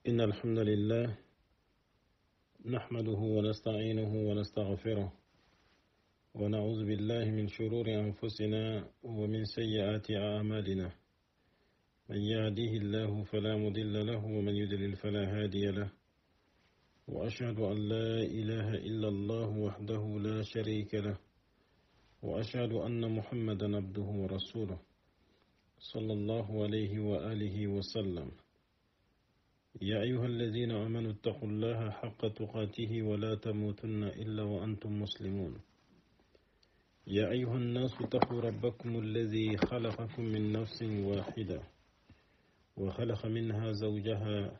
إن الحمد لله نحمده ونستعينه ونستغفره ونعوذ بالله من شرور أنفسنا ومن سيئات أعمالنا. من يهده الله فلا مضل له ومن يضلل فلا هادي له. وأشهد أن لا إله إلا الله وحده لا شريك له. وأشهد أن محمدا عبده ورسوله صلى الله عليه وآله وسلم. يا أيها الذين آمنوا اتقوا الله حق تقاته ولا تموتن إلا وأنتم مسلمون. يا أيها الناس اتقوا ربكم الذي خلقكم من نفس واحدة وخلق منها زوجها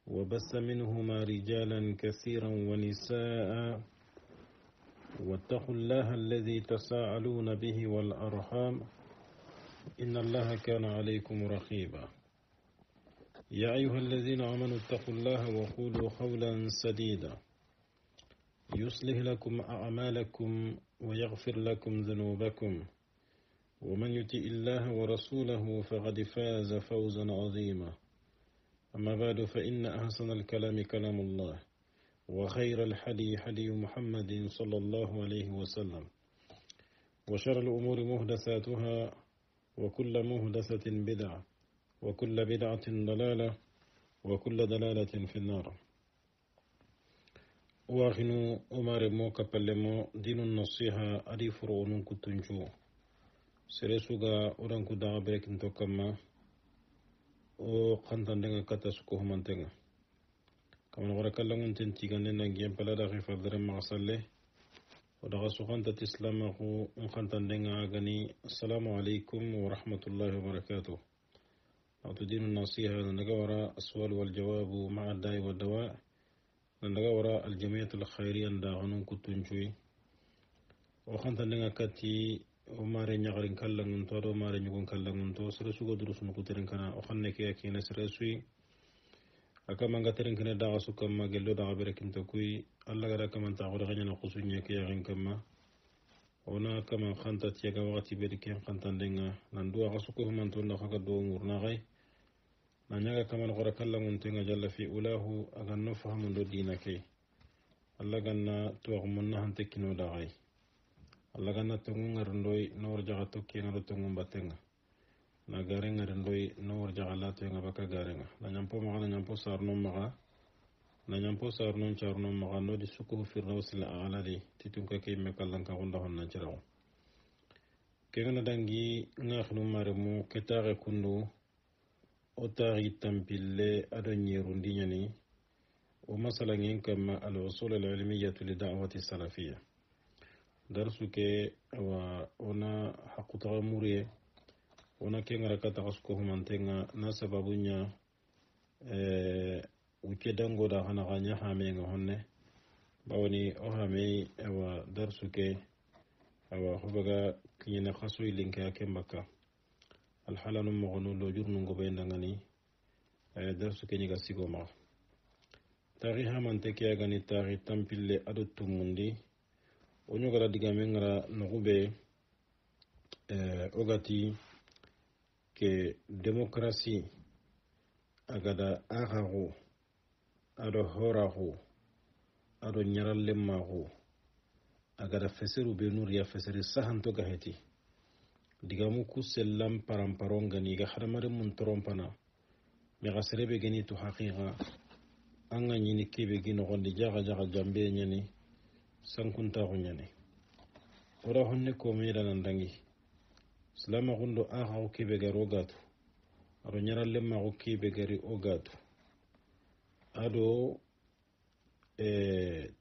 وبث منهما رجالا كثيرا ونساء واتقوا الله الذي تساءلون به والأرحام إن الله كان عليكم رقيبا. يا أيها الذين آمنوا اتقوا الله وقولوا قولا سديدا يصلح لكم أعمالكم ويغفر لكم ذنوبكم ومن يطع الله ورسوله فقد فاز فوزا عظيما. أما بعد فإن أحسن الكلام كلام الله وخير الحدي حدي محمد صلى الله عليه وسلم وشر الأمور محدثاتها وكل محدثة بدعة وكل بدعة ضلالة وكل ضلالة في النار. واخنو عمر مو كبلمو دين النصيحة أدي فرعون كتنجو سرسوغا أورانكو داغا بريكن توكما o kantandenga kata suko humantenga kamana wara kallangun tentiganne na gem palada khifa dare magasalle o daga sukanta tislama ko kantandenga gani. Assalamu alaikum wa rahmatullahi wa barakatuh. أعطينا النصيحة نجورا السؤال والجواب مع الداء والدواء نجورا الجمعية الخيرية داغنون كتنجوي وخانت لنا كاتي ومارين يغرين كالن نتو ومارين يكون كالن نتو سرسوغو دروس نكترين كنا وخانك يكي نسرسوي أكما نغترين كنا داغ سكما جلو داغ بركين تكوي الله غدا كما تاغر غنينا قصوين يكي يغين كما ona kama khanta tiyaga wakati berike khanta ndenga nandua gasuko manto na khaga do ngurna gai nanyaga kama ngora kala nguntenga jalla fi ulahu agan no fahamu do dina ke alla ganna to munna hante kino da gai alla ganna to ngar ndoy nor jaga to kino do ngum batenga na gare ngar ndoy nor jaga la to nga baka garenga na nyampo ma na nyampo sarno ma na nyampo sarnon charnon ma no di suku fi rawsil a'lali titunka kay me kallan ka gonda honna jiraw kegana dangi ngakhnu maremu ketare kundu o tari tampille ado nyerundi nyani o masala ngin kama al-usul al-ilmiyyah li da'wati salafiyya darsu ke wa ona haquta muriye ona kengara kata kasko humantenga na sababunya uke dango da hana ganya hame nga honne bawani o hame ewa darsu ke ewa hubaga kinyana khasu ilinka yake mbaka alhalanu mogonu lo jurnu ngo bayenda ngani darsu ke nyiga sigo ma tariha manteke ya gani tari tampille ado tumundi onyo gara digame ngara nogube ogati ke demokrasi agada agago ado horahu ado nyarallemahu agada feseru benur ya feseri sahanto gaheti digamu ku sellam paramparonga ni ga hadamare mun trompana mi gasrebe geni to haqiqa anga nyini kebe gino gondi jaga jaga jambe nyani sankunta go nyani ora honne ko meeda nandangi salama gundo aha o kebe garogatu ado nyarallemahu kebe gari ogatu ado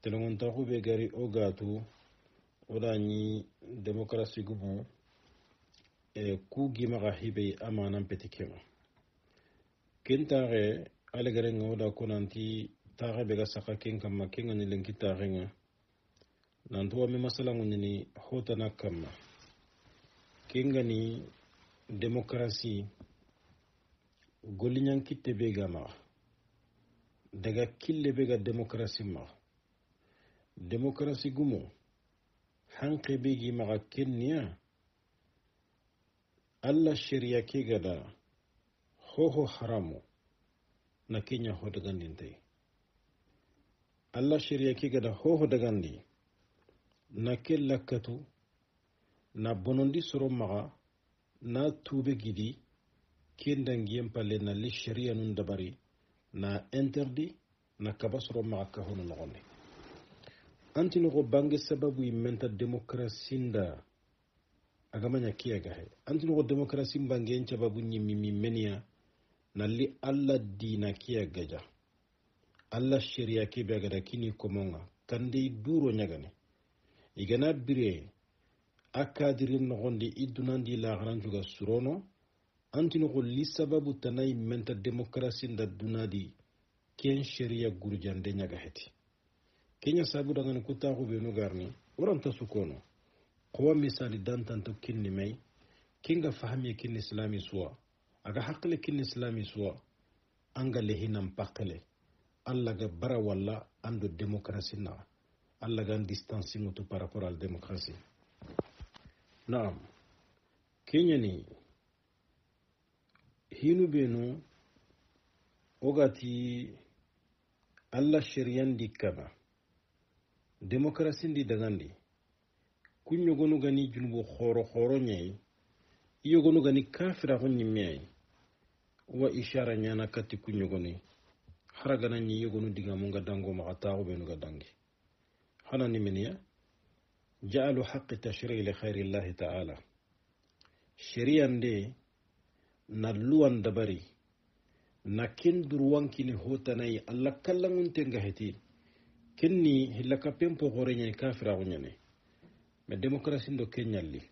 telongontaku be gari o gatu odani demokrasi gubu ku gimaga hibe amanan petikema kentare alegare ngoda konanti tare be ga saka ken kamma kenga ni lenki tare nga nanto mi masala ngoni hota nakama kenga ni demokrasi golinyan kitte be gama daga kille be ga demokrasi ma demokrasi gumo hanke be gi maga kenya alla sharia ke gada hoho haramu na kenya ho dagandin tay Allah sharia ke gada ho dagandi na kellakatu na bonondi soro maga na tube gidi kendangiyen palle na li sharia nun dabari na interdit na kabasoro maga ka hono nogonde antino ko bange sababu imenta demokrasi nda agamanya kiyaga he antino ko demokrasi bange en sababu nyimmi menia nalli alla dina kiyaga ja alla sharia ke be gada kini komonga kande duro nyagane igana bire akadirin nogondi idunandi la garan juga surono antino ko li sababu tanay menta demokrasi nda dunadi ken sharia gurjande nyaga heti kenya sabu daga ko ta ko be no garni oranta sukono ko misali dantan to kinni may kinga fahmi kinni islami suwa aga hakle kinni islami suwa anga lehinam pakale alla ga bara walla ando demokrasi na alla ga distancing to par rapport à la démocratie naam kenya ni hinu beno ogati alla shari'an dikaba demokrasi ndi dagandi kunyo gonu gani junubu khoro nyai iyo gonu gani kafira honni miyai wa ishara nyana kati kunyo goni haragana nyi iyo gonu diga munga dango makatago benu ga dangi hana ni miniya ja'alu haqqi tashri'i li khairi Allah ta'ala shari'an de na luwan dabari na kinduru wankini hotanai alla kallangun tenga heti kenni hillaka pempo horenya kafira gonyane me demokrasi ndo kenyalli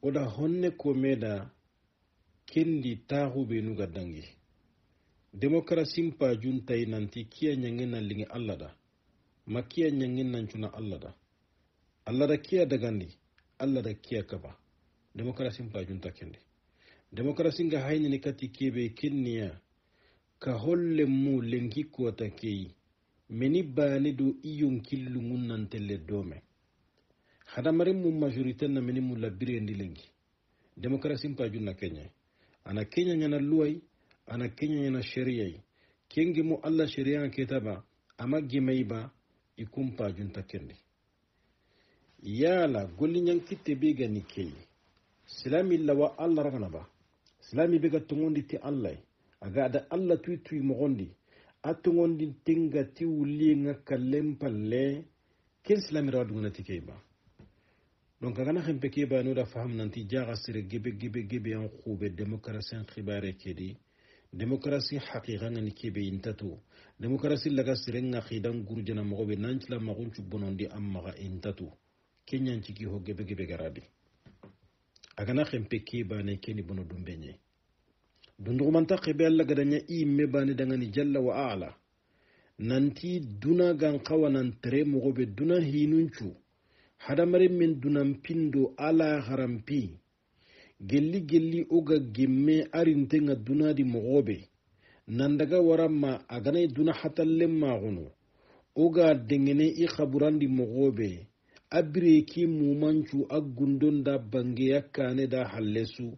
oda honne ko meda kendi tahu be nuga dangi demokrasi mpa juntai nanti kiya nyangena lingi alla da makiya nyangena ncuna alla da kiya dagandi alla da kiya kaba demokrasi mpa junta kendi demokrasi nga hayni ni kati kebe kenniya ka holle mu lengi ko takei meni bani do iyun killu munnan telle dome hadamare mu majorité na meni mu labire ndilengi demokrasi mpa junna kenya ana kenya nyana luwai ana kenya nyana sharia kengi mu alla sharia ketaba ama gimaiba ikumpa junta kendi yala golli nyankite bega nikei silami lawa alla ragana ba silami bega tungondi ti alla aga da alla tuitui mogondi atungondi tinga ti wuli nga kalem palle ken silami rawadu ngati keba donc agana xempe keba no da faham nanti jaga sire gebe en khube demokrasi khibare kedi demokrasi haqiqa ngani kebe intatu demokrasi laga sire nga khidan gurjana mogobe nancila maguncu bonondi amma intatu kenyan ciki ho gebe garadi agana xempe keba ne keni bono dumbenye dundu manta khebe alla gadanya imme bani dangani jalla wa ala nanti duna gan qawanan tere mogobe duna hinuncu hadamare min dunan pindo ala harampi gelli oga gemme arintenga duna di mogobe nandaga waramma agana duna hatalle magunu oga dengene i khaburandi mogobe abire ki mumancu agundon da bange yakane da hallesu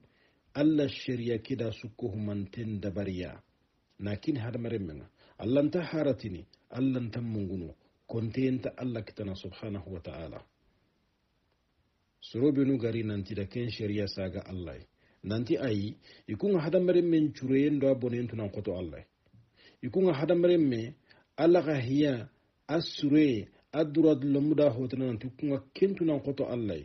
alla sharia kida sukko humanten dabariya nakin hadamare menga allanta haratini allanta mungunu kontenta alla kitana subhanahu wa ta'ala surobinu gari nanti da ken sharia saga allah nanti ayi ikunga hadamare men cureyendo abonentu nan koto allah ikunga hadamare me alla ga hiya asure adurad lamuda hotana nanti kunga kentu nan koto allah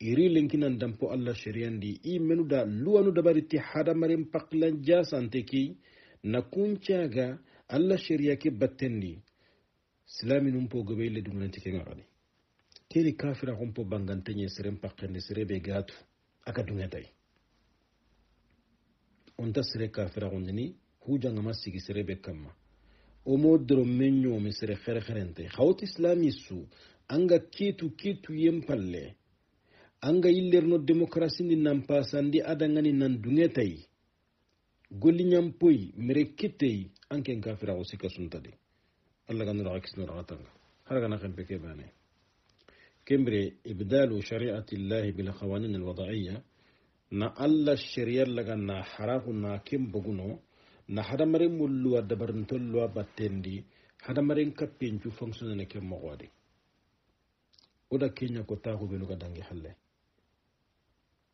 iri lenkinan dampo allah shari'andi i menuda luwanu dabariti hadamaren paklan jasante ki na kuncaga allah shari'a ke battendi islami numpo gobele dumunanti ke ngani keni kafira humpo bangantenye serem pakkendi serebe gatu aka dungatay onta sere kafira gondini hujanga masigi serebe kamma o modro menyo mi sere khere khawt islami su anga kitu yempalle anga illerno demokrasi ni nampasandi adangani nan dungetay golli nyampoy mere kitey anken kafira o sika suntadi alla ganno akisno ratanga haragana khampe ke bane kembre ibdalu shari'ati allah bil qawanin al wada'iyya na alla sharia laga na harahu na kim buguno na hadamaren mulluwa dabarintolluwa battendi hadamaren kappencu fonctionnene ke mogoadi oda kenya ko taxuɓenuga dangi halle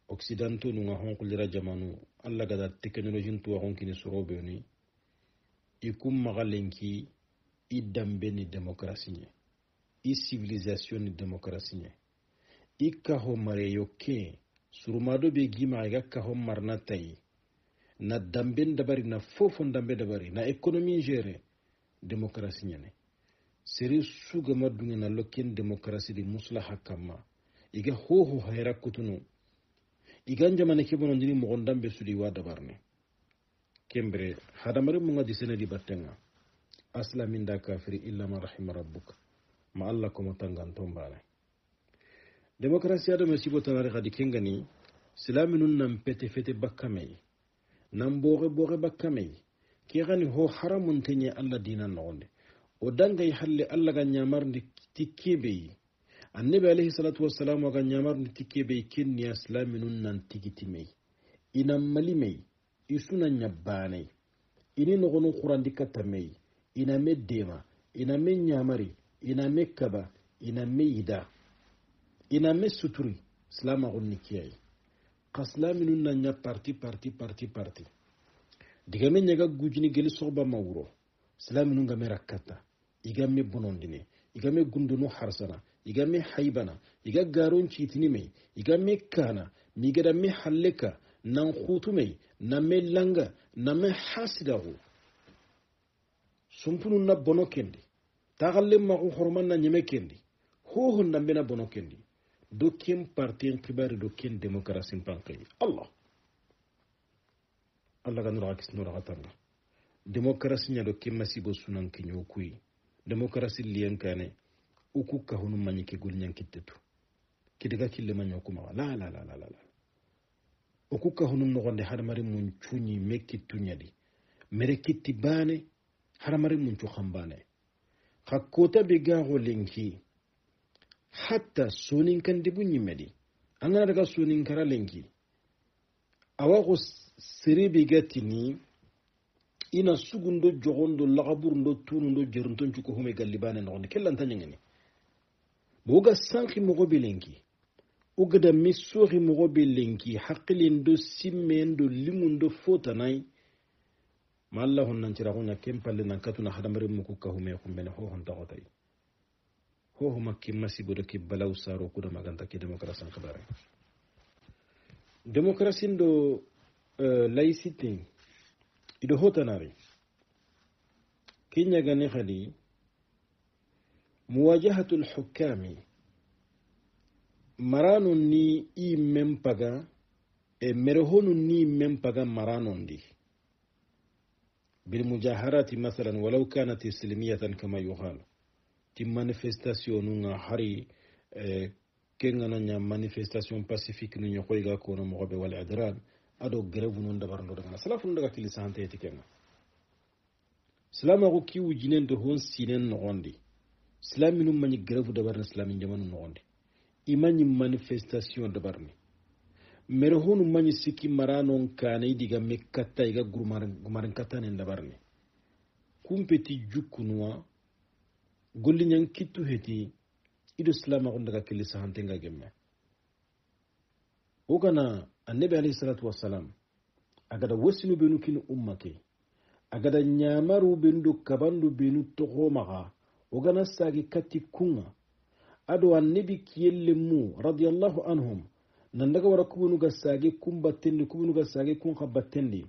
occidentaux nunga honkulira jamanu allah gada technologie ntuwa honkini soroɓeni i kum maxa lenki i dambe ni démocratie ñe i civilisation ni démocratie ñe i kaho mareyo ke surumado be gimaxa iga kaho marna tayi na damben dabari na fofon dambe dabari na économie géré démocratie ñane sere sugama dunge na loken démocratie di muslaha kamma iga hoho hayra kutunu iga jamane ke bonondini mogon dambe sudi wa dabarne kembre hadamare munga di sene di battenga asla min da kafiri illa man rahima rabbuk ma allah ko motanganto mbane démocratie ado me sibo tanare khadi kengani silaminun nam pete fete bakkamay nam boxe bakkamay ke gani ho haramun tenye allah dinan nogonde o dangay halle allah ga ñamarndi tikkebe annabi alayhi salatu wassalam ga ñamarndi tikkebe kenni islaminun nan tigitimay ina malimay isuna ñabbanay ini nogonu qurandi katamay ina meddema ina me ñamari ina me kaba ina me ida ina me suturi islama gonni kiyay qaslaminun nan ña parti diga me ñaga gujini geli soxba mawuro islaminun ga me rakkata iga me bonondine iga me gundunu harsana iga me haybana iga garon citini me iga me kana migada me halleka nan khutume na me langa na me hasidahu sumpunu na bono kendi tagalle ma ko horman na nyeme kendi ho honda bena bono kendi do kem parti en kibari do ken démocratie pankay allah ga nura kis nura katanga démocratie nya do kem masibo sunan kinyo kuyi démocratie liyen kane uku ka hunu manyi ke gol nyankitetu kidaga kille manyo kuma la uku ka hunu no gonde hadamari mun chunyi mekitu nyadi mere kitti bane hadamari mun chu khambane hakota be gago lenki hatta sonin kan dibu nyimedi angana daga sonin kara lenki awago siribi gatini ina sugundo jogondo lagaburundo tunundo jerunton cuko hume gallibane nogonde kellan ngani boga sanki mogo belenki ugada misori mogo belenki haqqilindo simmendo limundo fotanay ma allah honnan cira gonya kempalle nan katuna hadamare muku ka hume kumbene ho hon tagotay ho makki masibo de ki balaw saro kuda maganta ki démocratie khabare démocratie ndo laïcité ido hotanari kinya gani khali muwajahatul hukami marano ni i mempaga merehonu ni mempaga marano ndi بالمجاهرات مثلا ولو كانت سلمية كما يقال تي مانيفستاسيون nga hari kenga na manifestation pacifique nu ñokoy ga ko no mo be wal adran ado grève non dabar ndo daga salafu ndaga kili santé ti kenga salama ko ki wujinen do hon sinen no gondi islaminu mani grève dabar na islamin jamanu no gondi imani manifestation dabar ni mere honu mani siki maranon kane diga mekata iga gumaran katane dabar ni kumpeti jukunwa golli ñan kittu heti ido salama ko ndaga kili santé nga gemme o kana annabi alayhi salatu wassalam agada wasinu benu kin ummake agada nyamaru bendu kabandu benu tohomaga ogana sagi katti kunga ado annabi kiyelle mu radiyallahu anhum nandaga wara kubunu ga sagi kumbattendi kubunu ga sagi kun khabattendi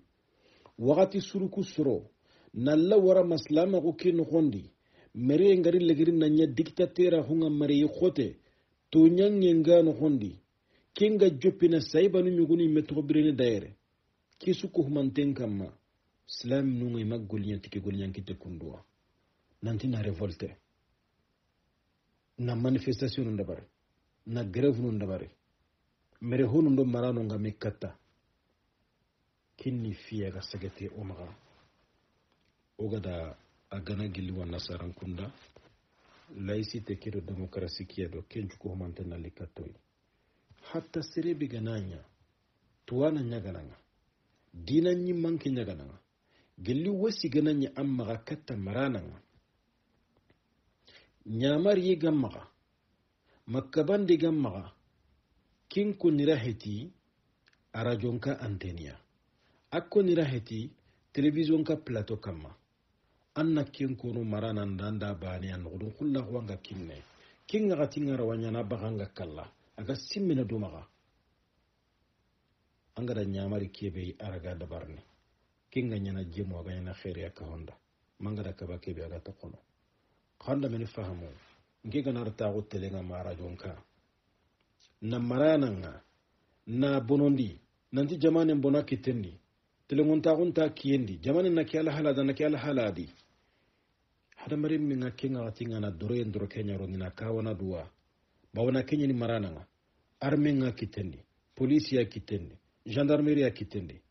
wakati suruku suro nalla wara maslama ko kin gondi mere ngari legiri nanya dictateur hunga mari khote to nyange ngano gondi kinga joppina saybanu ñuguni metto birene daire kisu ko humanten kamma islam nu ngi maggol ñantike gol ñankite kundua nanti na révolte na manifestation ndabare na grève nu ndabare mere honu ndo marano nga mekata kinni fiya ga sagate o maga ogada agana gilli wa nasaran kunda laïcité kedo démocratie kedo kenju ko humanten na likatoy hatta serebe gananya tuwana nyagananga dina nyi manke nyagananga gelli wasi gananya amma katta marana nyamar ye gamma makkaban de gamma kin ko niraheti arajonka antenia akko niraheti television ka plateau kama anna kin kono marana ndanda bani an gudun kullu wanga kinne kinga gatinga rawanya na baganga kalla aga simmina dumaga angada nyamari kebe araga dabarne kinga nyana jemo aga nyana khairi ka honda mangada kaba kebe aga tokono khanda men fahamu ngiga narta go telenga mara jonka na marana nga na bonondi nanti jamane bona kitendi telengonta gunta kiyendi jamane na kyala halada na kyala haladi hada marim minga kinga tinga na dore ndoro kenya ro na kawana duwa bawana kenya ni marana nga arme nga kitendi polisi ya kitendi gendarmerie ya kitendi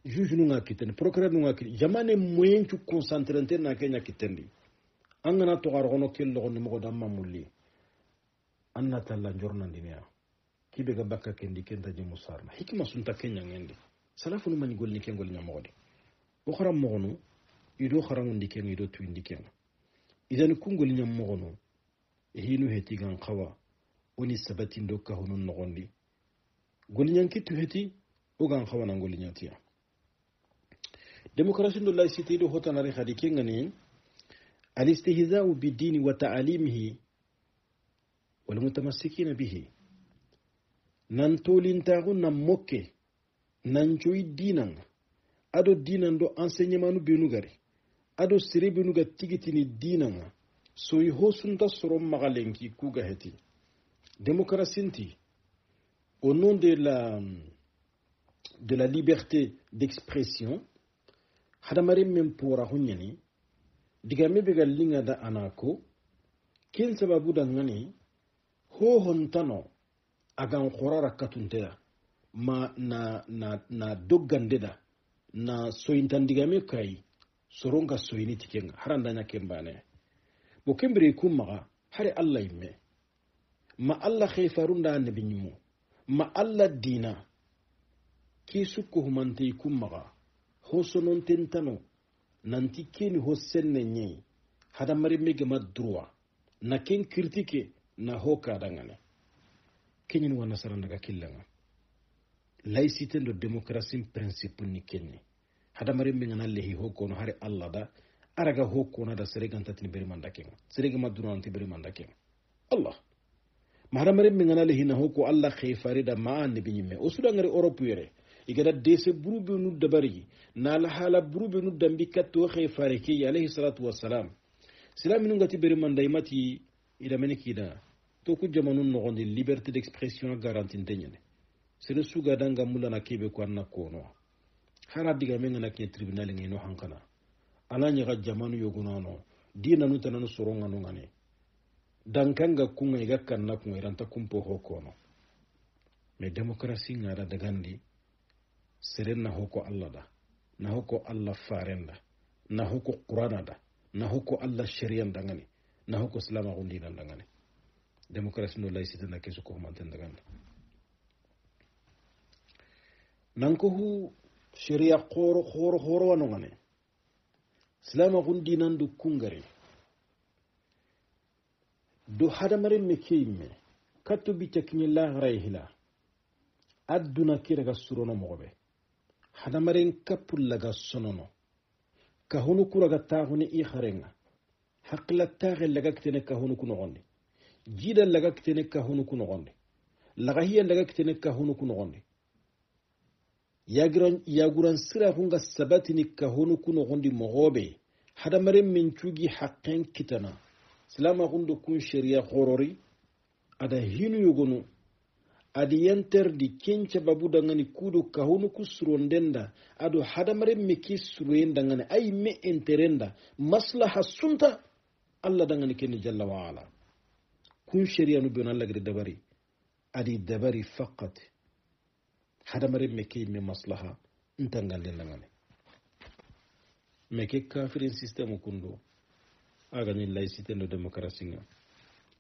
juge nga kitendi procureur nga kitendi jamane moyen tu concentrante na kenya kitendi angana to garono kello gon mo damma mulli anna talla njorna ndinya kibe ga bakka kendi kenta je musarna hikma sunta kenya ngende salafu mani golni kengol nyamode o kharam mogonu ido kharam ndiken ido tu ndiken idan kungol nyam mogonu hinu heti gan khawa oni sabati ndokka honun nogondi golnyan kitu heti o gan khawa na golnyatiya demokrasi ndo laicite do hotanari khadi kengani الاستهزاء بالدين وتعاليمه والمتمسكين به نانتولين تاغون نموكي نانجوي دينان ادو دينان دو انسينيمانو بينوغاري ادو سيري بينوغا تيغيتيني دينان سوي هوسون دا سروم مغالينكي كوغا هتي démocratie au nom de la liberté d'expression hadamari men pora hunyani digame be gallinga da anako kin sababu da ngani ho hontano agan khorara katuntea ma na doggande da na soyintan digame kai soronga soyini tikenga haranda nya kembane bo kembere kumma hare Allah imme ma Allah khayfarunda annabi nyimu ma Allah dina ki sukku humante kumma ho sonon tentano nanti keni ho senne nyei hada mari mege madruwa na ken critique na hoka dangane kenyin wana saranda ga killanga laïcité ndo démocratie principe ni kenni hada mari mege na lehi hoko no hare Allah da araga hoko na da sereganta tin beri mandake serega madruwa anti beri mandake Allah ma hada mari mege na lehi na hoko Allah khayfari da ma annabi nyimme o sudangare Europe yere igada dese burube nu dabari na la hala burube nu dambi katto khayfari ki alayhi salatu wassalam silaminu ngati beri manday mati ida menikida to ku jamanun no gondi liberté d'expression garantie tenyene sere suga danga mulana kebe ko anna kono hara diga menga na ke tribunal ngeno hankana alanya ga jamanu yogunano dina nu tananu soronga no ngane dankanga kunga igakkan na kunga iranta kumpo hokono me demokrasi ngara dagandi seren na hoko Allah da na hoko Allah farenda na hoko Qur'ana da na hoko Allah shari'an dangane na hoko islama gundi nan dangane demokrasi no laicite na kesu ko manten dangane nan ko hu shari'a khoro wano ngane islama gundi nan du kungare do hadamare mekeyme katto bi takni la rayhila aduna kiraga surono mogobe hadamaren kapullaga sonono kahunu kuraga taaguni i kharenga haqla taage laga ktene kahunu kuno gonde jida laga ktene kahunu kuno gonde laga hiya laga ktene kahunu kuno gonde yaguran sira hunga sabatini kahunu kuno gonde mogobe hadamaren min cugi haqqen kitana salama gundo kun sharia khorori ada hinu yugonu adi yantar di kenca babu dangane kudo kahunu kusrondenda ado hadamare meki surenda ngane ay me enterenda maslaha sunta Allah dangane kenni jalla wa ala kun sharia no bion Allah gade dabari adi dabari faqat hadamare meki me maslaha ntangal dangane meki kafirin system kundo aga ni laïcité no démocratie nga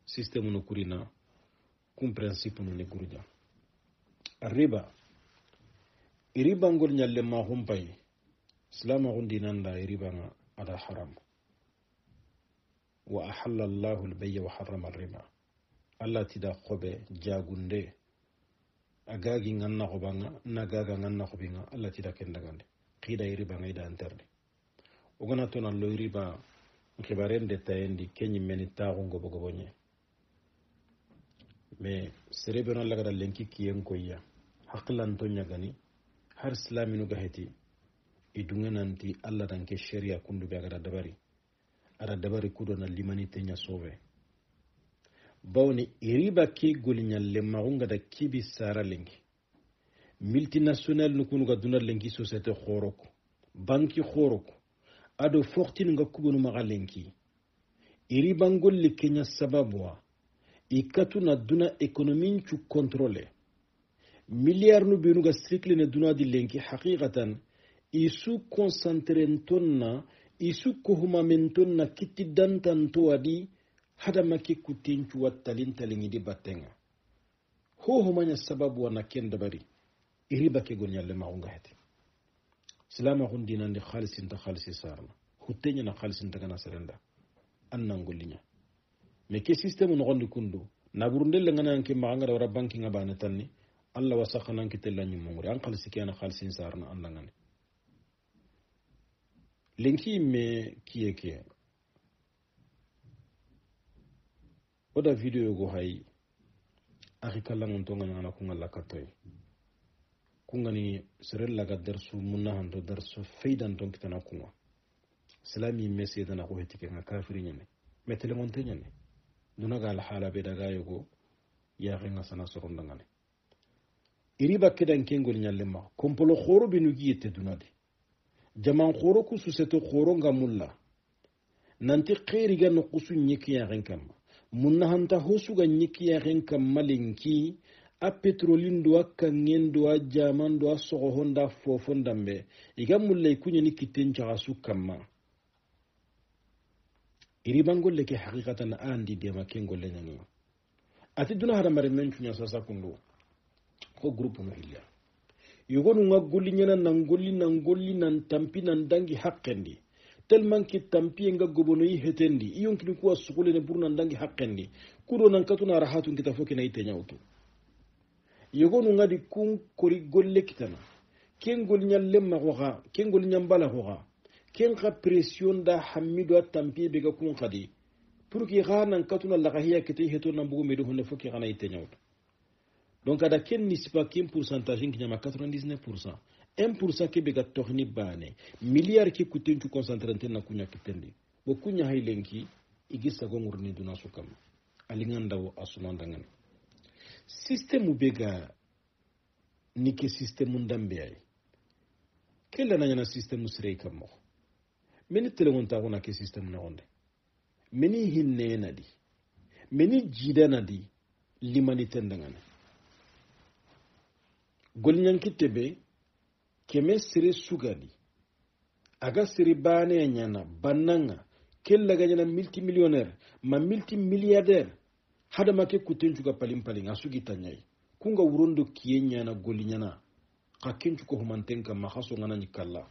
système no kurina kum principe no ne gurja riba ngol nyalle ma humpay silama gundinanda iribanga ada haram wa ahalla Allahu al-bay'a wa harrama ar-riba Allah tida khobe jagunde agagi nganna khobanga nagaga nganna khobinga Allah tida kendagande qida riba ngaida anterde ogana tona lo riba nkibarende tayendi kenyi meni taxu ngobo gobonye mais serebena lagada lenki kiyen koyya haqlan to nyagani har islaminu gaheti idunga nanti Allah danke sharia kundu be agada dabari ada dabari kudo na limani tenya sobe bawni iriba ki goliñalle maxunga da kibi sara lengi multinational nukunu ga dunar lengi société khoroko banki khoroko ado fortune nga kubunu maxa lenki iriba ngolli kenya sababwa ikatu na duna économie cu contrôler milliard nu benu ga cycle ne duna di lenki haqiqatan isu concentrer tonna isu kohuma mentonna kitti dantan to wadi hada make kutincu wattalin talingi di battenga ho manya sababu wana ken dabari iriba ke gonyalle maunga heti silama hundina ndi khalisin ta khalisi sarna hutenya na khalisin ta kana serenda annan gollinya me ke system no gondi kundu na burundelle ngana anke maanga da banki ngabane tanni alla wasakhanan kitella nyumuri an khalisi ke na khalisin sarna andangane lenki me kiyeke oda video go hay akhi kallangon to ngana ko ngalla katoy kungani serella ga darsu munna hando darsu faydan ton kitana kunwa islami mesi dana ko hetike nga kafiri nyane metele monte nyane duna ga al hala be daga yugo ya nga sana soronda ngane iriba kedan kengol nyallema kompolo khoro binu giyete dunade jaman khoro ku suseto khoro ngamulla nanti khairi ga no kusu nyiki ya renkam munna hanta hosu ga nyiki ya renkam malinki a petrolin do kangen do jaman do sogo honda fofondambe iga mulle kunya ni kitten cha su kamma iribangolle ke haqiqatan andi de makengolle nyani ati duna hada mare menchu nya sasa kundu ko groupe no hilya yugonu ngagulli nyana nangolli nan tampi nan dangi haqqendi tellement ki tampi nga gobono yi hetendi iyonkini kuwa sukule ne burna dangi haqqendi kudo nan katuna rahatu kita foke na ite nyawtu yugonu ngadi kun kori golle kitana ken gol nyalle magoga ken gol nyambala hoga ken ka pression da hamido tampi be ga kun khadi pour ki xanan katuna la gahiya kite heto nan bugo medo honne foke kana ite nyawtu donc ada ken nispa ken pourcentage ngi nyama 99% 1% ke be ga toxni bane milliard ki kutencu concentrante na kunya kitendi bo kunya haylenki igisa go ngurni duna sukam alinganda wo asumanda ngani système bega nike système ndambe ay kella nanya système sirey kammo meni telewon ta wona ke système na onde meni hinne nadi meni jida nadi limani tendangane golnyan kitebe keme sire sugadi aga sire bane nyana bananga kella ganyana multimillionnaire ma multimilliardaire hada make kutencu ga palim asugi tanyai kunga wurondo kiyenya na golinyana ka kencu ko humantenka ma khaso ngana nyikalla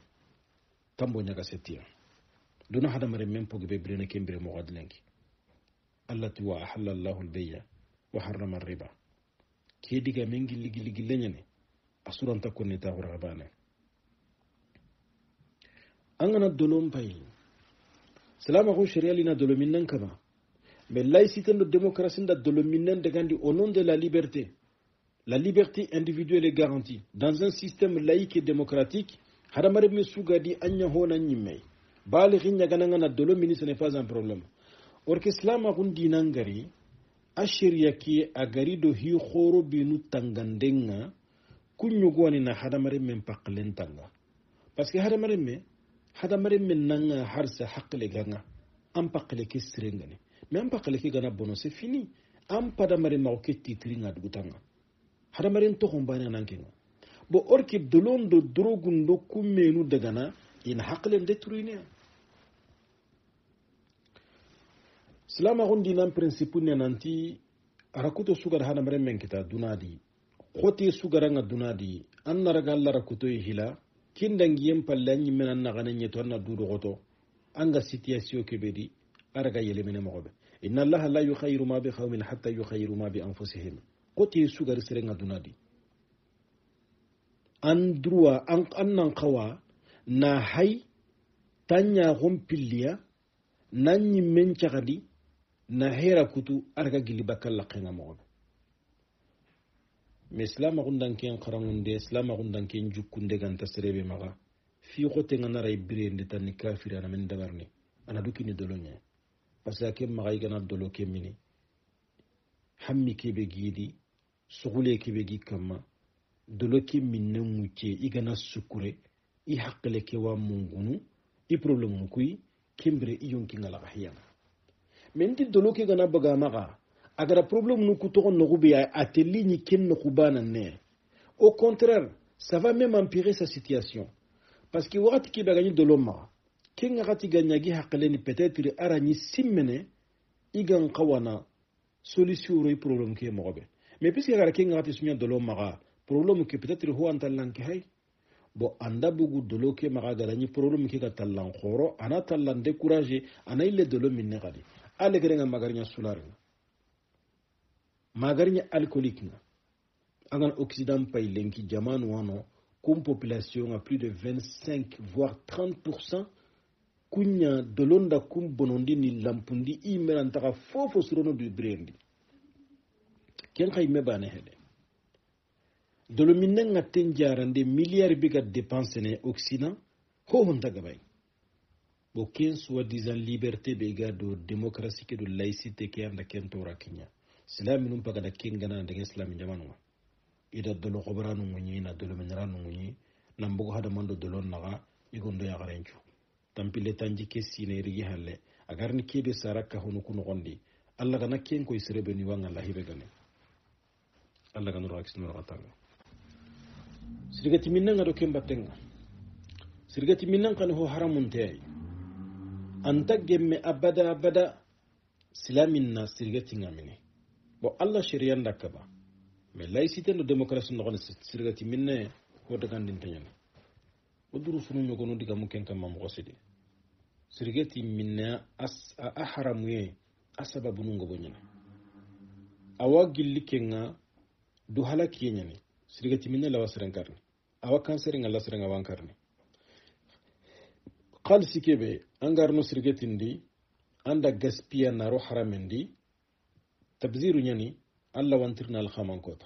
tambo nyaga setia duna hada mare mempo be brene kembere mo gadlenki allati wa ahalla Allahu al-bay'a wa harrama ar-riba ke diga mengi ligi lenyane asuranta ko neta rabane angana dolom pay salama ko sharia lina dolominan kama mais laïcité de démocratie da dolominan de gandi au nom de la liberté individuelle est garantie dans un système laïque et démocratique hadamare me sugadi anya hona nyimme balighin nya gananga dolomini ce n'est pas un problème or que islam a gundi nangari ashiriya ki agari do hi khoro binu tangandenga kunyu gwani na hadamare men paklen tanga parce que hadamare men nanga harsa haqle ganga am pakle ke sirengane mais am pakle ke gana bono c'est fini am padamare mawke titringa dugutanga hadamare to khombana nankenga bo orki dolondo drogundo kumenu dagana in haqle detruine salama gondi nan principe ne nanti arakuto sugar hadamare men kita dunadi khoti sugaranga dunadi annaraga Allah rakuto hila kindangiyem palle anyi menan nagane nyeto na dudu goto anga situation kebedi araga yelemene mogobe inna allaha la yukhayyiru ma bi qaumin hatta yukhayyiru ma bi anfusihim qoti sugar serenga dunadi andruwa annan qawa na hay tanya gompilliya nanyi menchagadi na hera kutu araga gili bakalla qenga mogobe mais islama gundanken qarangunde islama gundanken jukkunde ganta serebe maga fi xote nga nara ibirende tanni kafiri ana men dabarni ana dukini dolonya parce que kem maga igana dolo kemini hammi kebe gidi sugule kebe gi kama dolo keminne mucce igana sukure i haqqele ke wa mungunu i problème kuy kembre i yonki ngala hiyana menti dolo ke gana baga maga agara problème nu kutogon no gube ateli ni ken no kubana ne au contraire ça va même empirer sa situation parce que wakati ki bagani dolo maga ken ngati ganyagi haqqele ni peut-être arani simmene igan qawana solution ro problème ke mo gobe mais puisque agara ken ngati sunya dolo maga problème ke peut-être ho antalan ke hay bo anda bugu dolo ke maga garani problème ke ga tallan khoro ana tallan décourager ana ile dolo minne gadi ale gerenga magarnya sularna magarnya alcoolique na agan occident pay lenki jamanu wano comme population à plus de 25 voire 30% kunya dolonda kum bonondi ni lampundi imerantaka fofo surono du brendi ken kay mebane hede dolo minenga tenjarande milliard biga dépense ne occident ho honta gabay bo ken soi-disant liberté be ga do démocratie ke do laïcité ke anda ken tora kenya islami num paga da ken gana da islami jamanu ida dolo khobranu munyi na dolo menranu munyi nambugo hada mando dolo naga igondo ya garenchu tampile tanji ke sine rigi halle agarni kebe saraka hono kuno gondi alla gana ken ko isrebe ni wanga la hibe gane alla gana ro aksino ratanga sirgati minna ngado kemba tenga sirgati minna kan ho haramun tay anta gemme abada silamin na sirgati ngamini bo alla sharia ndakaba mais laïcité no démocratie no gone sirgati minne ko daga ndin tanyana oduru sunu nyogo no diga muken kam mam gosidi sirgati minna ahramu ye asababu nungo bonyana awa gilli kenga du halaki yenyani sirgati minne la wasren karni awa cancer ngala srenga wan karni qal sikebe angarno sirgati ndi anda gaspia naro haramendi tabziru nyani alla wantirna al khaman kota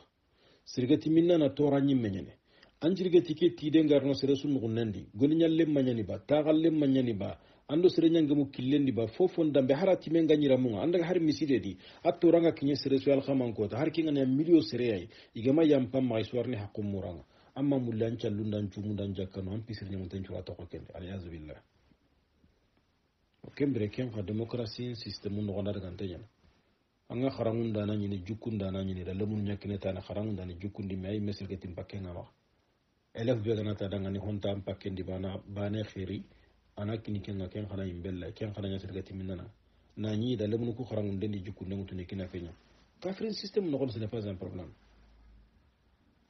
sirgati minna na tora nyimme nyane anjirgati ke tide ngarno sere sunu gunandi goni nyalle manyani ba tagalle manyani ba ando sere nyanga mu killendi ba fofon dambe harati men ganyira mu anda har miside di attoranga kinye sere su al khaman kota har kinga na milio sere ay igama yampam ma iswarni haqqum muranga amma mullan callundan cumundan jakkano am pisir nyam tan cura to ko kende al yaz billah o kembre ken ka démocratie système no gonda daga tanyana anga kharangun dana nyini jukun dana nyini da lamun nyakine tana kharangun dana jukundi mai mesil getim pakenga ma elef be gana ta daga ni honta am pakendi bana khairi ana kini kenga ken khana imbella ken khana nya sirgati minna na nyi da lamun ku kharangun dendi jukunde mutune kina kenya kafrin système no ce n'est pas un problème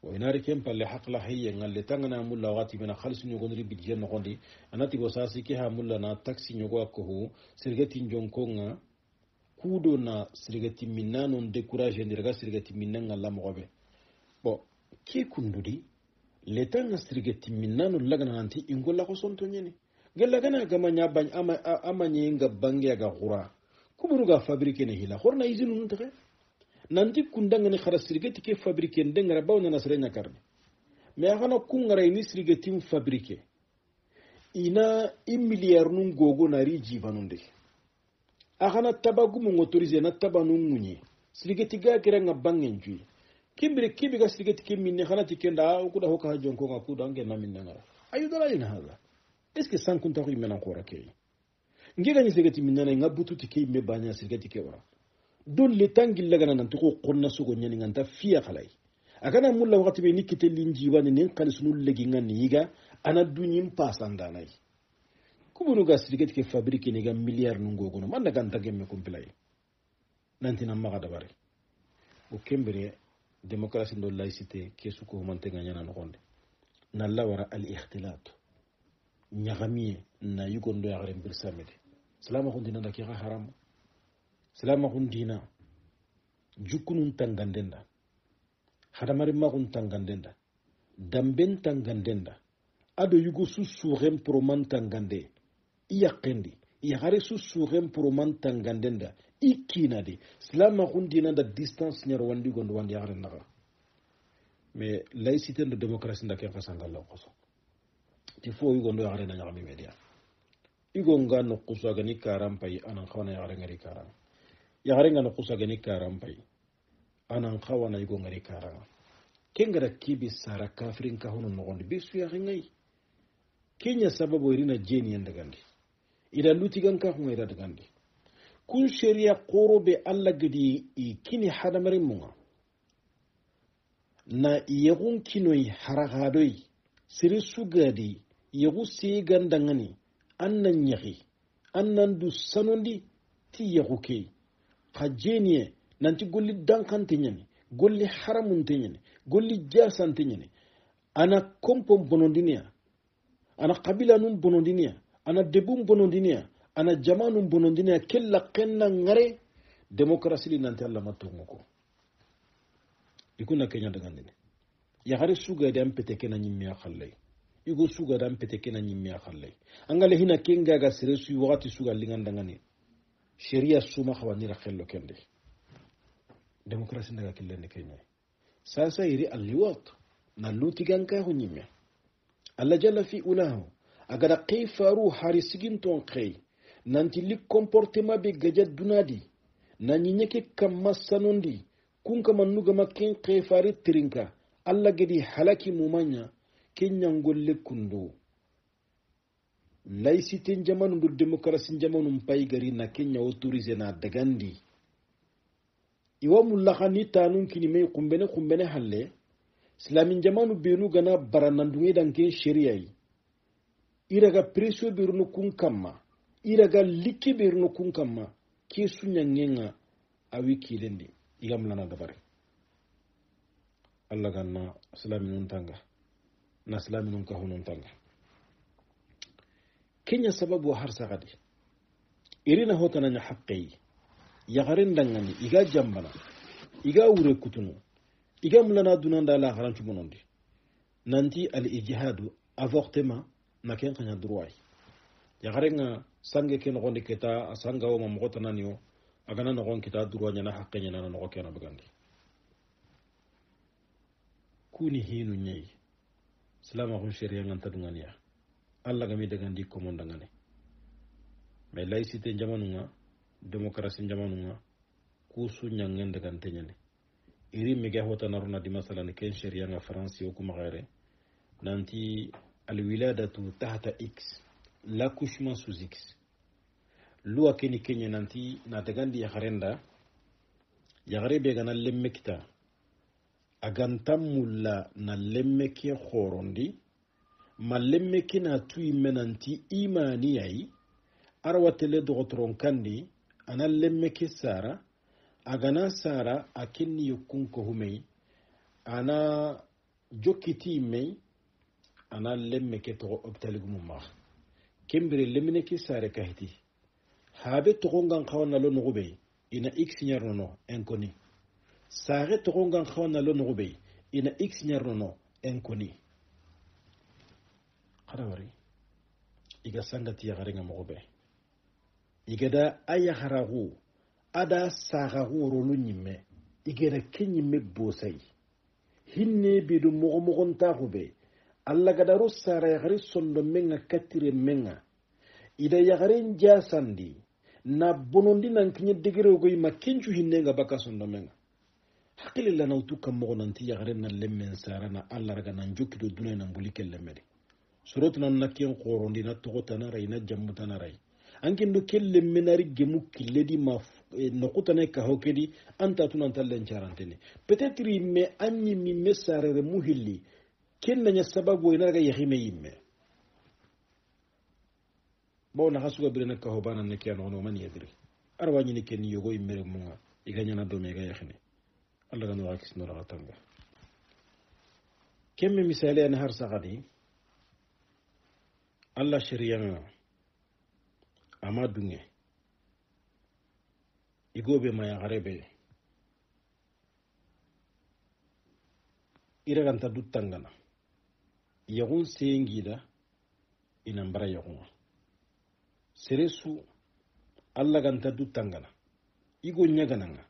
wa inari kem palle haqla hayya ngalle tangana mulla wati bena khalis ñu gondri bidje no gondi anati bo sasi ki ha mulla na taxi ñu go ko hu sirgati njonko nga kudo na sirgati minna non décourager ndirga sirgati minna ngalla mo gobe bo ki kundudi leta nga sirgati minna non lagana nanti ingolla ko sonto nyeni gella gana gama nya bañ ama nyenga bangi ga khura kuburu ga fabriquer ne hila horna izinu ntere nanti kundanga ni khara sirgati ke fabriquer ndengara bawna na sirenya karne mais agana kungara ni sirgati fabriquer ina 1 milliard nun gogo na riji banunde agana tabagu mo autoriser na tabanu munyi sirgati ga kirenga bangen ju kimbire kibiga sirgati ke minne khana tikenda ko da hoka jonko ga ku dange na minne ngara ayu dala ina hala est ce que san kunta ko imena ko rakay ngiga ni sirgati minne na ngabutu tike me banya sirgati ke wara dolle tangil lagana nan to ko qonna sugo nyani nganta fiya khalai agana mulla wakati be nikite linji wani nen kalisunu legi ngani yiga ana dunyim pasanda nay kubunu ga sirgati ke fabrique ni ga milliard nungo gono man daga ntage me compilay nanti na maga dabare o kembere démocratie ndo laïcité ke suko mante nganya na gonde nalla wara al ikhtilat ñagamiye na yugondo yagaren bir samede salama kun dina da ki haram salama kun dina jukunun tangandenda hadamari makun tangandenda damben tangandenda ado yugo susuren proman tangande iyakendi yagare susuren proman tangandenda ikinadi salama kun dina da distance nyar wandi gondo wandi yagaren naga mais laïcité de démocratie ndake kasangalla koso ti fo yugo ndo yagare na nyagami media igo nga no kusa gani karam pay anan khawana yagare ngari karam yagare nga no kusa gani karam pay anan khawana yugo ngari karam kengara kibi sara kafirin ka hono no gondi bisu ya ngai kenya sababu irina jeni yandagandi ida lutigan ka hunga ida dagandi kun sharia qorobe alla gadi kini hadamare munga na yagun kinoi haragadoi siri sugadi yagu sigandangani annan yahi annan du sanondi ti yagu ke khajeniye nanti golli dankante nyani golli haramunte nyani golli jasante nyani ana kompom bonondinia ana kabila num bonondinia ana debum bonondinia ana jamanum bonondinia kella kenna ngare demokrasi li nanti alla matumuko ikuna kenya dagandine ya hari suga da ampete kena nyimya khallai igo suga da ampete kena nyimya khallai angale hina kenga ga siresu wakati suga lingandangani sheria suma khawani ra khello kende demokrasi ndaga killende kenya sasa iri alliwat na lutigan ka hunyime alla jalla fi ulahu agada qifaru harisigin ton qey nanti li comportement be gajad dunadi na nyinyeke kamassanondi kunka mannuga makken qifari tirinka alla gadi halaki mumanya kenyan golle kundo laïcité jamanu dur démocratie jamanu pay gari na kenya autorisé na dagandi iwa mullakhani tanun kini me kumbene halle islamin jamanu benu gana baranandunge danken shari'ai iraga presio birnu kun kamma iraga likki birnu kun kamma ke sunyangenga awi kilendi igam lana dabare Allah ganna islaminun tanga na islaminun kahunun tanga kenya sababu har sagadi irina hotana nya haqqi yagarin dangani iga jambana iga wure kutunu iga mulana dunanda la haranchu monondi nanti al ijhadu avortement na ken kanya droit yagarenga sange ken gondi keta asanga o mamgota nanio agana no gon kita droit nya na haqqi nya na no kena bagandi kuni hinu nyai salama ko sharia nganta dungania Allah gami dagandi ko mon dangane mais laïcité jamanu nga démocratie jamanu nga ku sunya ngende kan tenyane iri mege hota naruna di masalan ken sharia nga france yo kuma gaire nanti al wiladatu tahta x l'accouchement sous x loi keni kenya nanti na dagandi ya garenda ya garebe gana lemmekta agantam mulla na lemmeke khorondi ma lemmeke na tuyi menanti imani yayi arwatele dogotron kandi ana lemmeke sara agana sara akinni yukun ko humei ana jokiti mei ana lemmeke to optaligum ma kembere lemmeke sare kahiti habe to gongan khawana lo nugube ina x nyarno enkoni sare to gongan khawana lo nugube ina x nyarno enkoni qarawari iga sangati ya garenga mogobe igada aya haragu ada sagagu rolu nyimme igada kenyimme bosai hinne bidu mogomogon taxube alla gada ro sara yagari sondo menga katire menga ida yagaren jasandi na bonondi nan kinye degere goy makinchu hinne nga baka sondo menga hakili la nautu kam mogo nanti yagaren na lemmen sara na alla raga nan jokido dunay nan bulike lemmedi surut nan nakken qorondi na togotana ray na jammutana ray ankin do kelle menari gemu killedi ma nokutane ka hokedi anta tunan tallen charantene peut-être me anni mi messare muhilli kenna nya sababu ina ga yahime yimme bona hasuga birena ka hobana ne kiano no man yadri arwani ne ken yogo immere munga iganya na do me ga yahine Allah ga no akis no ra tanga kemme misali an har sagadi Allah shari'an ama dunge igobe maya garebe iraganta duttangana yagun sengida inambara yagunga seresu Allah ganta duttangana igo nyagananga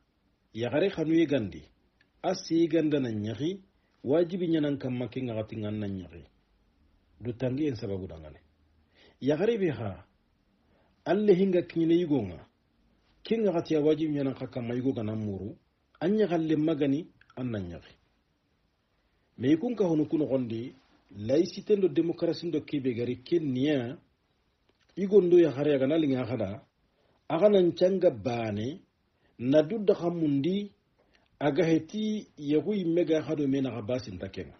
yagare khanu yegandi asi gandana nyagi wajibi nyanan kamma kinga gatingan nan nyagi dutangi en sababu dangane yagare be ha alle hinga kinyine yigonga kinga gatiya wajibi nyanan kamma yigo ganan muru anya galle magani annan nyagi me kun ka hono kuno gondi laïcité ndo démocratie ndo kibe gari kenya igondo yagare gana linga khada aganan canga bane na dudda khamundi aga heti yagui mega hado mena gabasin takenga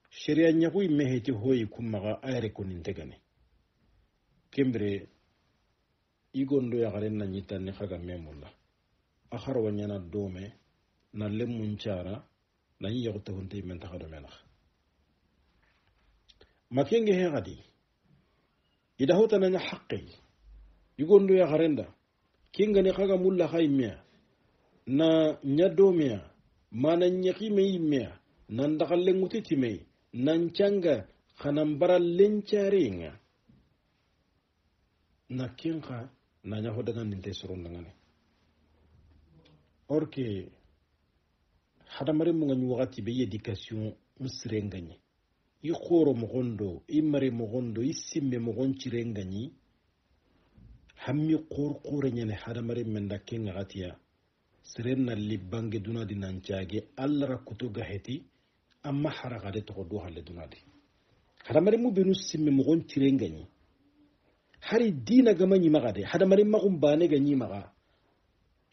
sharia nyagui meheti hoyi kumaga ayre konin tegane kembre igondo ya garen na nyita ne khaga memulla akharo wanyana dome na lemun cara na yiyo to hunte men taxado mena makenge he gadi ida hota na haqqi igondo ya garenda kinga ne khaga mulla khaymiya na nyadomea mana nyakime imea nan dakalle ngutitime nan canga khanan bara lencarenga na kinga na nyaho daga ninte soron ngane orke hada mare mo ngani wakati be education musrengani i khoro mo gondo i mare mo gondo i simme mo gonchirengani hammi qor nyane hada mare menda kinga gatiya serenna libbange dunadi nancage alla rakkuto gaheti amma haragade to do halle dunadi hadamare mu benu simme mo gon tirengani hari dina gamanyi magade hadamare magum bane ganyi maga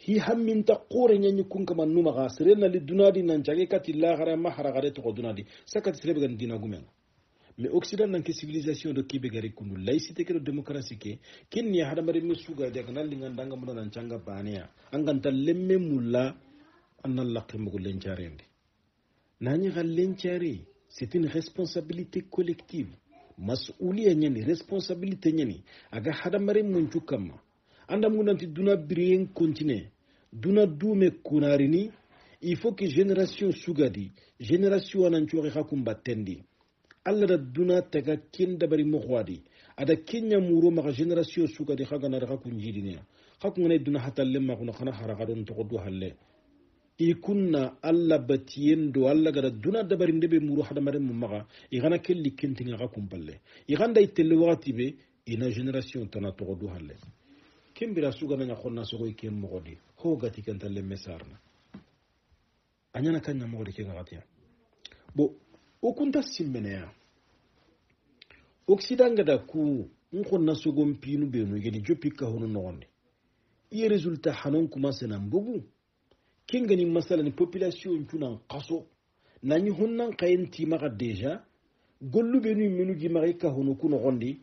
hi hammin ta qore nyanyi kun kama numa ga serenna li dunadi nancage katilla gara amma haragade to dunadi sakati serebe gan dina gumen mais occident nan ke civilisation de kibe gari kunu laïcité ke démocratie ke kinni hadamare mi suga de kanal linga ndanga mun nan canga baniya anganta lemme mulla annal laqi mugo lencarende nani gal lencare c'est une responsabilité collective mas'uliya nyani responsabilité nyani aga hadamare mun cukama anda mun nanti duna birien continue duna dume kunarini il faut que génération sugadi génération nan ciori hakumba tendi alla da duna taga kin dabari mokhwadi ada kenya muro maka generation suka di khaga na daga kunjidiniya khakungane duna hatalle ma kuna khana haragadon to do halle ikunna alla batiyendo alla gada duna dabari ndebe muro hada mare mumaka igana kelli kentinga ga kumpalle iganda itelle wati be ina generation tana to do halle kembira suga na khonna sogo ikem mogodi ho gati kantalle mesarna anyana kanya mogodi ke gatiya bo okunta simmeneya occident gada ku nko nasogom pinu benu gedi jopika hono nonde i resultat hanon commencer na mbugu kingani masala ni population tunan qaso nani honnan kayenti maka deja gollu benu menu gi marika hono kuno gondi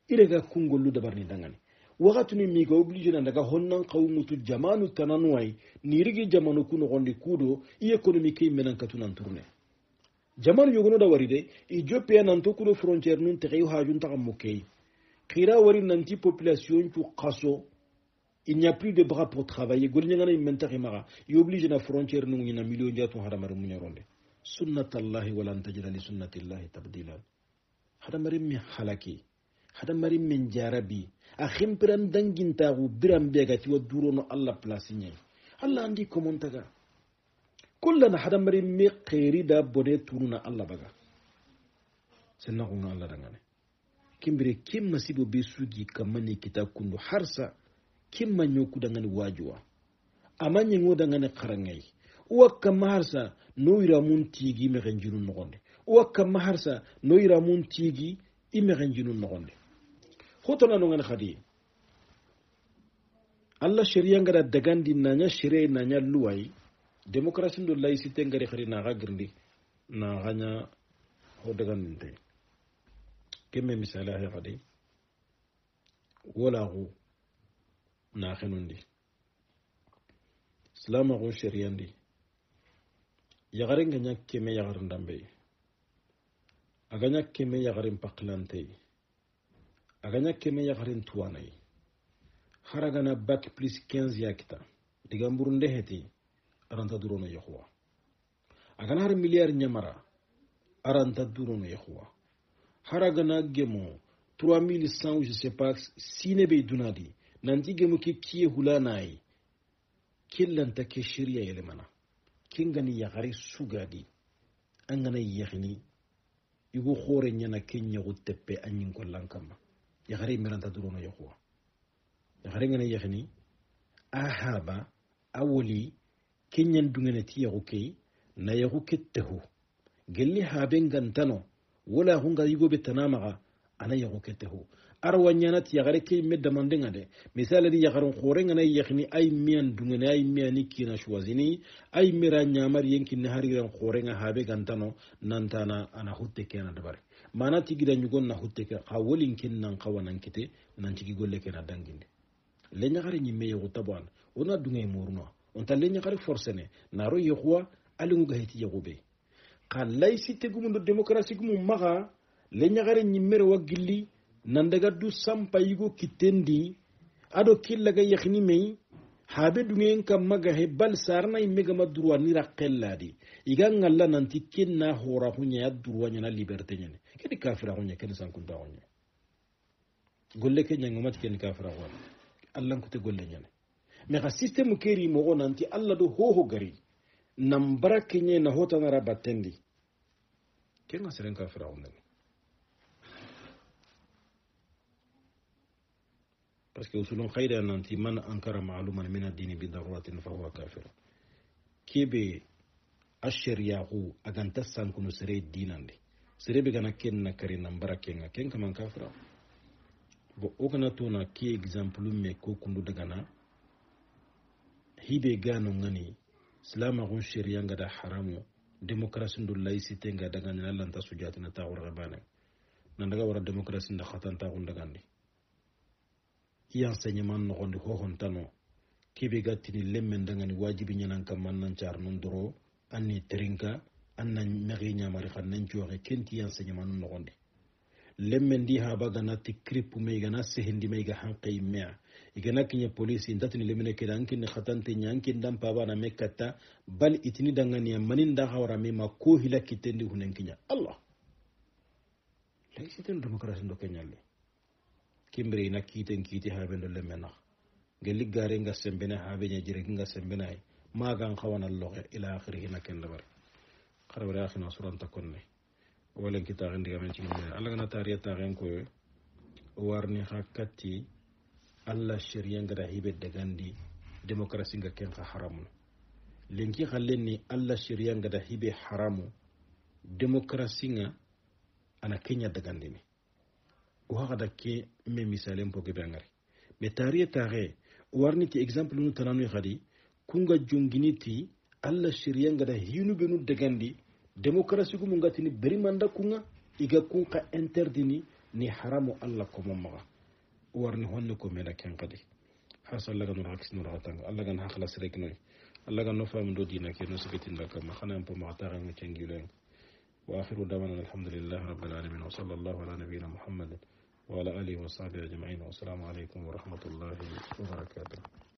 irega kungollu dabarni dangani wakati ni miga oblige na daga honnan qawmutu jamanu tananwai ni rigi jamanu kuno gondi kudo i economique menan katunan tourner jamanu yogono da waride Ethiopia nan to kudo frontière nun te xeyu hajun ta mokay khira wari nanti population tu qaso il n'y a plus de bras pour travailler golnya ngana imenta khimara y oblige na frontière nun ina million jatu hadamar munyaronde sunnatullahi wala tajida li sunnatillahi tabdila hadamar mi halaki hadamar min jarabi akhim piran danginta gu biram begati wa durono Allah place nyai Allah andi komontaga kullana hadamari mi khairi da bode turuna Allah baga senna ko Allah dangane kimbire kim masibo be sugi kamani kita kundu harsa kim manyo ku dangane wajuwa amanyi ngo dangane kharangai uwa kam harsa noira mun tigi me ganjinu nogonde uwa kam harsa noira mun tigi ime ganjinu nogonde khotona no ngane khadi Allah sharia ngada dagandi nanya sharia nanya luwai démocratie ndo laïcité ngari khari na gagirndi na ganya ho dagandinte kemme misala he gadi wala hu na khanundi islam go shariandi yagaren ga nya keme yagarin dambe aga nya keme yagarin paklante aga nya keme yagarin tuwanai haragana bac plus 15 yakita digamburunde heti aranta durono yahuwa agana har milliard nyamara aranta durono yahuwa haragana gemo 3100 je sais pas sine be dunadi nanti gemo ke kiye hulanai killanta ke shiriya yelemana kingani yagari sugadi angana yakhini igu khore nyana kenya guteppe anyin kollan kama yagari miranta durono yahuwa yagari ngana yakhini ahaba awoli kenyan dungene ti yaguke na yaguke tehu gelli haben gantano wala hunga yigo betanamaga ana yaguke tehu arwanyana ti yagare ke medda mandenga de misala di yagaron khorenga na yakhini ay mian dungene ay miani kina shwazini ay mira nyamar yenkin na hariran khorenga habe gantano nantana ana hutte kena dabare mana tigida nyugon na hutte ka awolin kin nan kawanan kite nan tigi golle kena danginde le nyagare nyimme yago tabwan ona dungay murno on ta le nyagare forcene naro yexwa alingu gahiti yagobe ka laïcité gumundo démocratie gumu maga le nyagare nyimmere wagilli nandaga du sampa yigo kitendi ado killaga yakhni mei habe dungen kam maga he bal sarna imega madruwa ni raqelladi iga ngalla nanti kinna hora hunya ya durwa nyana liberté nyane kedi kafira hunya ken sankunda hunya golle ke nyangomat ken kafira wala allah ko te golle nyane mais ka système keri mo nanti allah do ho gari nam barake nye na hota na rabatendi ken ngaseren kafira hunya parce que usulun khayra nanti man ankara ma'luman min ad-din bi daruratin fa huwa kafir kebe ashariyahu aganta sankunu sere dinande sere be gana ken na kare nan barakenga ken kaman kafira bo o kana to na ki example me ko kundu daga na hibe gano ngani islama gon sharia ngada haramu demokrasi ndu laïcité ngada daga na lanta sujati na tawra bana nan daga wara demokrasi nda khatan ta gon daga ndi i enseignement nogondi hohontano kebe gattini lemmen dangani wajibi ñanan kam man nan car non doro anni terinka anna mexi ñamari xan nan cooxe kenti enseignement nu nogondi lemmen di haba ganati kripu me igana sehindi me iga hanqe immea igana kiña police intatini lemene keda ankinni xatante ña ankin dan pabana me katta bal itini dangania manin da xawara me ma ko hila kittendi hunen kiña allah laïcité démocratie ndo keñalle kimbre ina kiten kiti habe ndo lemme nax gelli gare nga sembene habe nya jire nga sembene ay magan khawana loxe ila akhirih na ken dabar kharbara akhina suran takonne wala kita gandi gamen ci ngene alla na tariya taren ko warni hakati alla sharia nga da hibe de gandi demokrasi nga ken haramu lenki khallenni alla sharia nga da hibe haramu demokrasi nga ana kenya de gandi ni o hada ke me misalen po gebangare me tariya tare warni ti exemple nu tananu khadi kunga jonginiti alla sharia nga da hinu benu de gandi demokrasi gu munga tini beri manda kunga iga kunka interdini ni haramu alla ko momma warni honne ko mena ken kadi hasal laga no hakis no ratanga alla gan hakhlas rek noy alla gan no fam do dina ke no sibitin da kam khana am po ma taga ngi cengilen wa akhiru dawana alhamdulillah rabbil alamin wa sallallahu ala nabiyyina muhammad wa ala alihi wa sahbihi ajma'in wa assalamu alaykum wa rahmatullahi wa barakatuh